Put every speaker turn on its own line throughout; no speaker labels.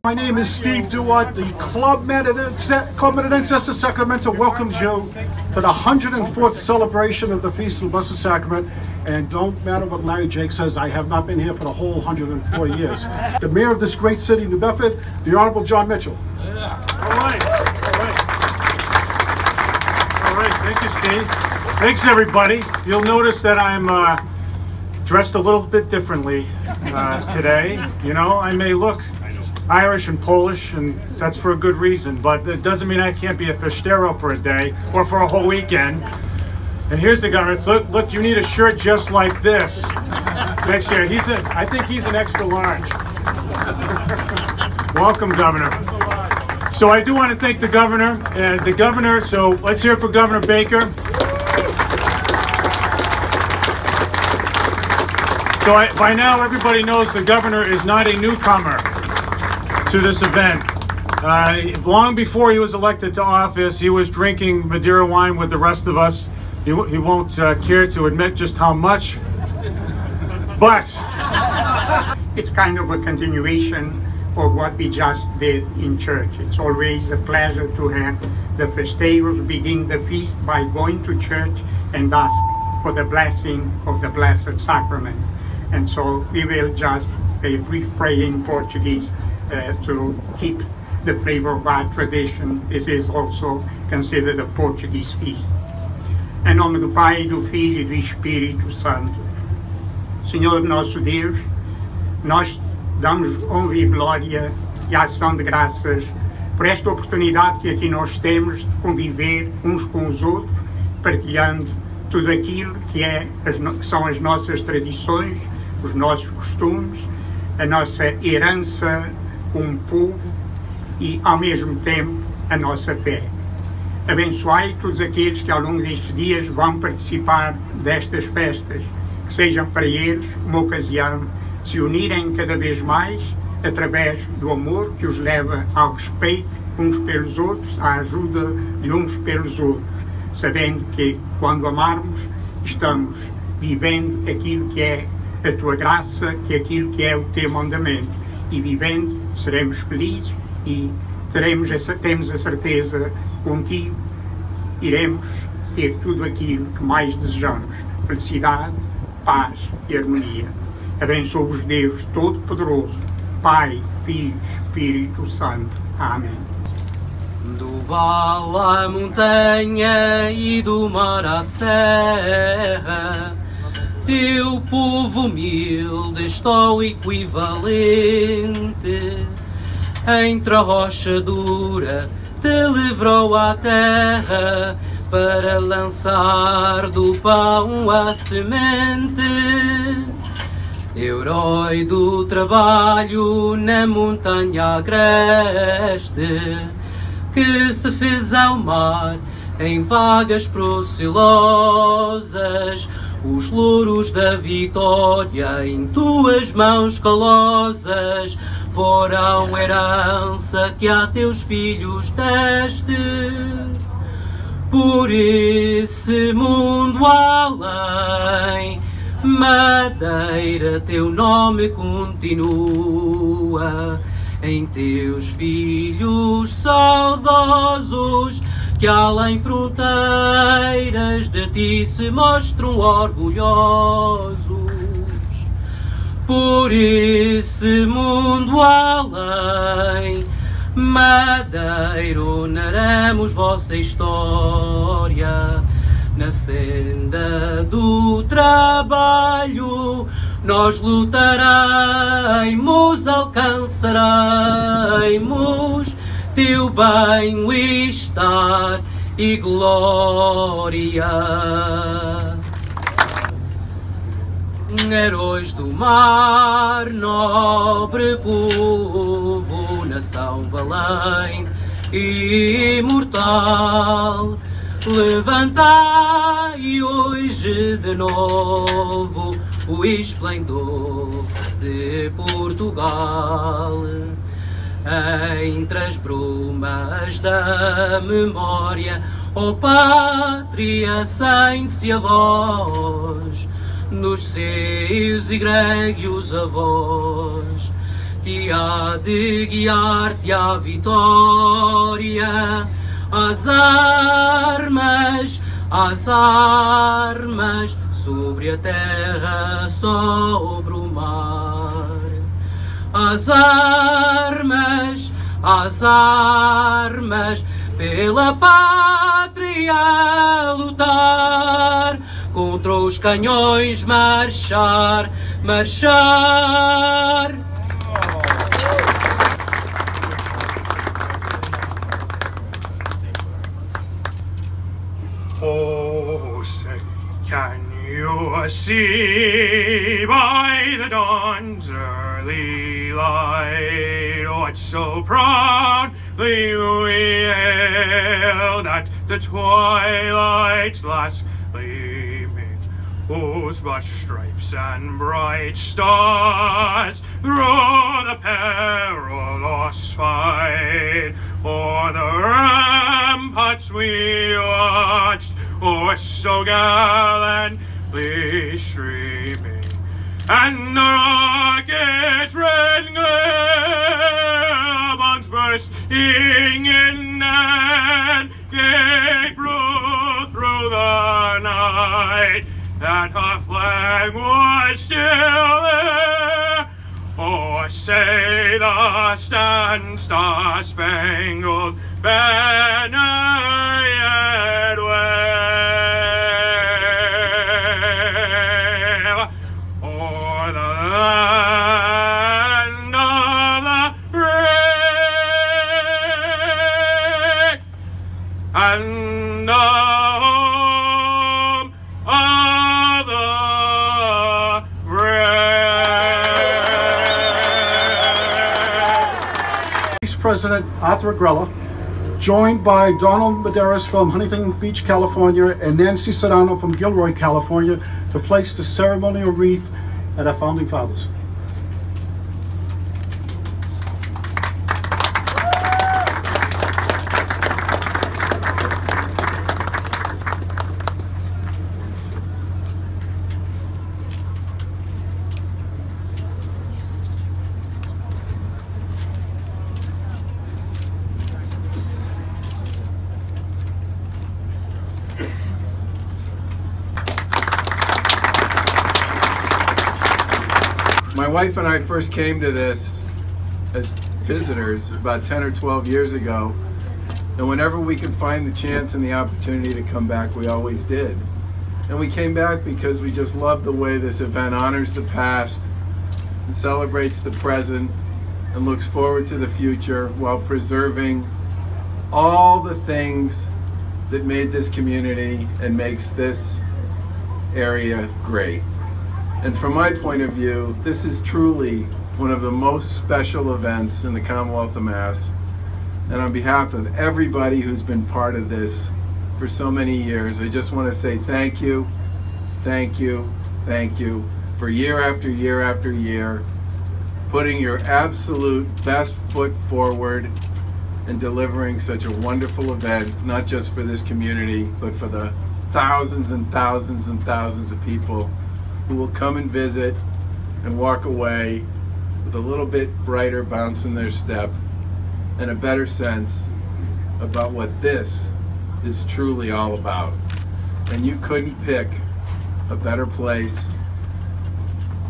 My name is Steve Duart. The Club Madeira Sacramento welcomes you to the 104th celebration of the Feast of the Blessed Sacrament. And don't matter what Larry Jake says, I have not been here for the whole 104 years. The mayor of this great city, New Bedford, the Honorable John Mitchell.
Yeah. All right. Thank you, Steve. Thanks, everybody. You'll notice that I'm dressed a little bit differently today. You know, I may look Irish and Polish, and that's for a good reason, but it doesn't mean I can't be a festero for a day or for a whole weekend. And here's the governor. Look, you need a shirt just like this next year. I think he's an extra large. Welcome, Governor. So I do want to thank the governor. So let's hear it for Governor Baker. So by now, everybody knows the governor is not a newcomer to this event. Long before he was elected to office, he was drinking Madeira wine with the rest of us. He won't care to admit just how much, but
it's kind of a continuation of what we just did in church. It's always a pleasure to have the festeiros begin the feast by going to church and ask for the blessing of the Blessed Sacrament. And so we will just say a brief prayer in Portuguese to keep the flavor of our tradition. This is also considered a Portuguese feast. Em nome do Pai, do Filho e do Espírito Santo. Senhor nosso Deus, nós damos honra e glória e ação de graças por esta oportunidade que aqui nós temos de conviver uns com os outros, partilhando tudo aquilo que são as nossas tradições, os nossos costumes, a nossa herança como povo e, ao mesmo tempo, a nossa fé. Abençoai todos aqueles que ao longo destes dias vão participar destas festas, que sejam para eles uma ocasião de se unirem cada vez mais através do amor que os leva ao respeito uns pelos outros, à ajuda de uns pelos outros, sabendo que quando amarmos estamos vivendo aquilo que é a tua graça, que é aquilo que é o teu mandamento, e vivendo seremos felizes e temos a certeza contigo iremos ter tudo aquilo que mais desejamos: felicidade, paz e harmonia. Abençoe-vos Deus Todo-Poderoso, Pai, Filho, Espírito Santo. Amém.
Do vale à montanha e do mar à serra, teu povo humilde estoico e valente, entre a rocha dura te livrou à terra, para lançar do pão a semente. Herói do trabalho na montanha agreste, que se fez ao mar em vagas procelosas, os louros da vitória em tuas mãos calosas foram herança que a teus filhos deste. Por esse mundo além, Madeira, teu nome continua em teus filhos saudosos, que além fronteiras de ti se mostram orgulhosos. Por esse mundo além, Madeira, honramos vossa história. Na senda do trabalho nós lutaremos, alcançaremos teu bem-estar e glória. Heróis do mar, nobre povo, nação valente e imortal, levantai hoje de novo o esplendor de Portugal. Entre as brumas da memória, ó pátria, sente-se a voz, nos seios e grégios avós, que há de guiar-te à vitória. As armas sobre a terra, sobre o mar. As armas pela pátria lutar, contra os canhões marchar.
Oh, say, can you see by the dawn's early light what so proudly we hailed at the twilight's last gleaming, whose broad stripes and bright stars through the perilous fight o'er the ramparts we watched, oh, so gallantly streaming, and the rocket's red glare bombs bursting in and gave proof through the night that our flag was still there. Oh, say the star-spangled banner yet wave o'er the land of the brave and the home of the
Vice President Arthur Agrella, joined by Donald Medeiros from Huntington Beach, California, and Nancy Sedano from Gilroy, California, to place the ceremonial wreath at our Founding Fathers.
My wife and I first came to this as visitors about 10 or 12 years ago, and whenever we could find the chance and the opportunity to come back, we always did. And we came back because we just love the way this event honors the past and celebrates the present and looks forward to the future while preserving all the things that made this community and makes this area great. And from my point of view, this is truly one of the most special events in the Commonwealth of Mass. And on behalf of everybody who's been part of this for so many years, I just want to say thank you, thank you, thank you for year after year after year, putting your absolute best foot forward and delivering such a wonderful event, not just for this community, but for the thousands and thousands and thousands of people who will come and visit and walk away with a little bit brighter bounce in their step and a better sense about what this is truly all about. And you couldn't pick a better place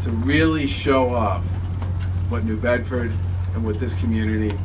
to really show off what New Bedford and what this community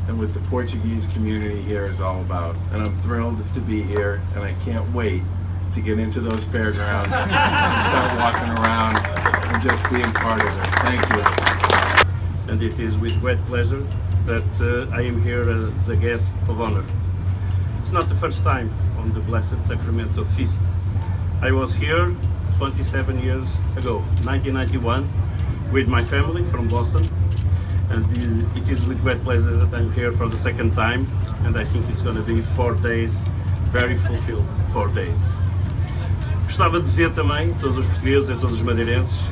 and what the Portuguese community here is all about. And I'm thrilled to be here, and I can't wait to get into those fairgrounds and start walking around and just being part of it. Thank you.
And it is with great pleasure that I am here as a guest of honor. It's not the first time on the Blessed Sacrament of Feasts. I was here 27 years ago, 1991, with my family from Boston. And it is with great pleasure that I'm here for the second time. And I think it's going to be 4 days, very fulfilled 4 days. Gostava de dizer também a todos os portugueses e a todos os madeirenses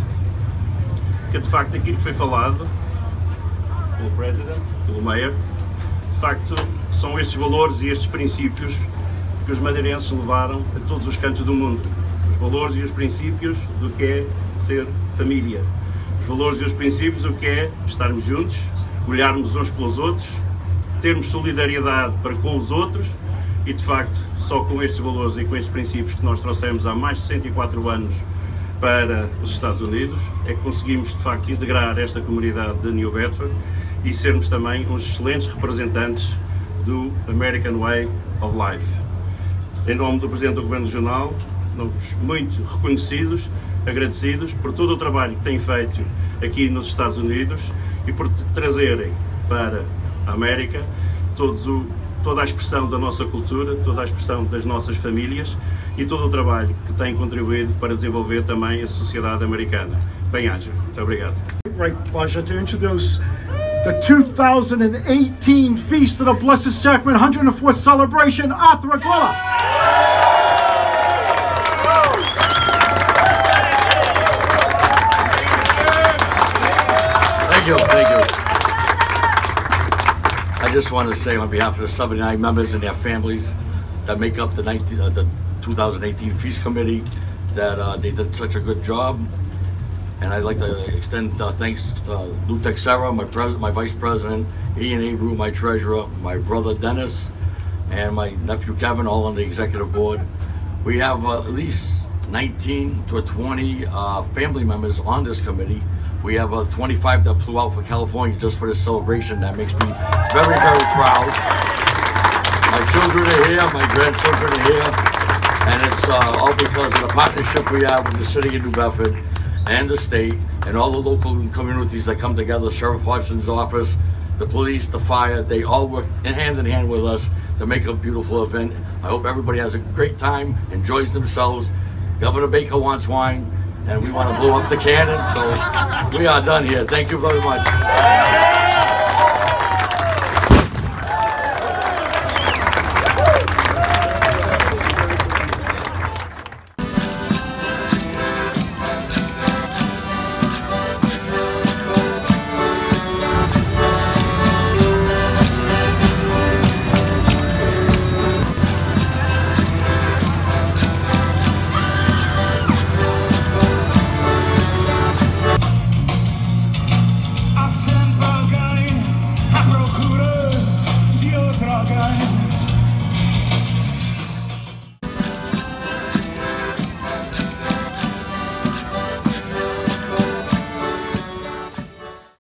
que de facto aquilo que foi falado pelo President, pelo Mayor, de facto são estes valores e estes princípios que os madeirenses levaram a todos os cantos do mundo. Os valores e os princípios do que é ser família. Os valores e os princípios, o que é estarmos juntos, olharmos uns pelos outros, termos solidariedade para com os outros e, de facto, só com estes valores e com estes princípios que nós trouxemos há mais de 104 anos para os Estados Unidos, é que conseguimos, de facto, integrar esta comunidade de New Bedford e sermos também uns excelentes representantes do American Way of Life. Em nome do Presidente do Governo Regional, estamos muito reconhecidos, agradecidos por todo o trabalho que têm feito aqui nos Estados Unidos e por trazerem para a América toda a expressão da nossa cultura, toda a expressão das nossas famílias e todo o trabalho que têm contribuído para desenvolver também a sociedade americana. Bem-aja. Muito obrigado.
Great pleasure to introduce the 2018 Feast of the Blessed Sacrament 104th Celebration, Arthur Agrella.
Thank you. I just want to say on behalf of the 79 members and their families that make up the 2018 Feast Committee that they did such a good job. And I'd like to extend thanks to Lou Texera, my Vice President, Ian Abreu, my Treasurer, my brother Dennis, and my nephew Kevin, all on the Executive Board. We have at least 19 to 20 family members on this committee. We have 25 that flew out for California just for this celebration. That makes me very, very proud. My children are here, my grandchildren are here, and it's all because of the partnership we have with the city of New Bedford and the state and all the local communities that come together. Sheriff Hodgson's office, the police, the fire, they all work in hand with us to make a beautiful event. I hope everybody has a great time, enjoys themselves. Governor Baker wants wine, and we want to blow up the cannon, so we are done here. Thank you very much.